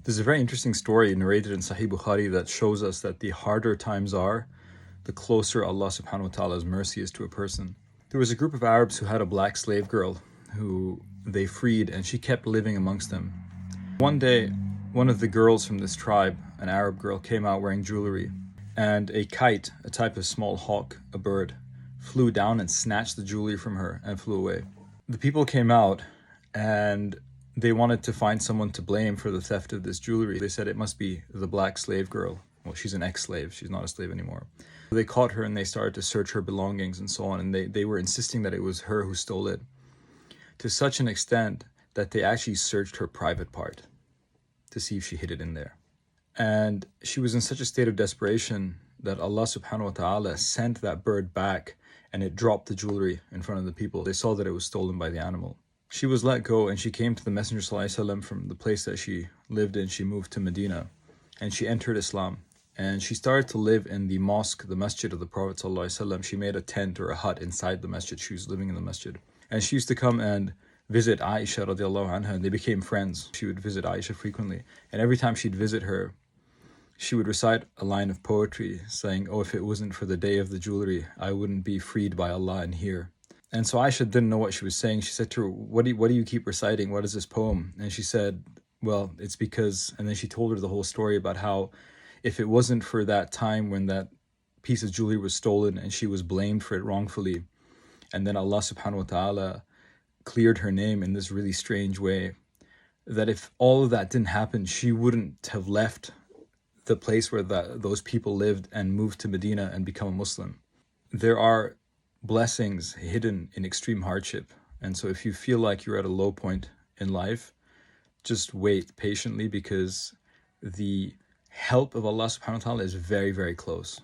There's a very interesting story narrated in Sahih Bukhari that shows us that the harder times are, the closer Allah subhanahu wa ta'ala's mercy is to a person. There was a group of Arabs who had a black slave girl who they freed, and she kept living amongst them. One day, one of the girls from this tribe, an Arab girl, came out wearing jewelry, and a kite, a type of small hawk, a bird, flew down and snatched the jewelry from her and flew away. The people came out and they wanted to find someone to blame for the theft of this jewelry. They said it must be the black slave girl. Well, she's an ex-slave. She's not a slave anymore. They caught her and they started to search her belongings and so on. And they were insisting that it was her who stole it, to such an extent that they actually searched her private part to see if she hid it in there. And she was in such a state of desperation that Allah subhanahu wa ta'ala sent that bird back, and it dropped the jewelry in front of the people. They saw that it was stolen by the animal. She was let go, and she came to the Messenger ﷺ from the place that she lived in. She moved to Medina, and she entered Islam. And she started to live in the mosque, the masjid of the Prophet ﷺ. She made a tent or a hut inside the masjid. She was living in the masjid. And she used to come and visit Aisha radiallahu anha, and they became friends. She would visit Aisha frequently. And every time she'd visit her, she would recite a line of poetry saying, "Oh, if it wasn't for the day of the jewelry, I wouldn't be freed by Allah in here." And so Aisha didn't know what she was saying. She said to her, what do you keep reciting? What is this poem? And she said, well, it's because, and then she told her the whole story about how if it wasn't for that time when that piece of jewelry was stolen and she was blamed for it wrongfully, and then Allah subhanahu wa ta'ala cleared her name in this really strange way, that if all of that didn't happen, she wouldn't have left the place where those people lived and moved to Medina and become a Muslim. There are blessings hidden in extreme hardship. And so if you feel like you're at a low point in life, just wait patiently, because the help of Allah subhanahu wa ta'ala is very, very close.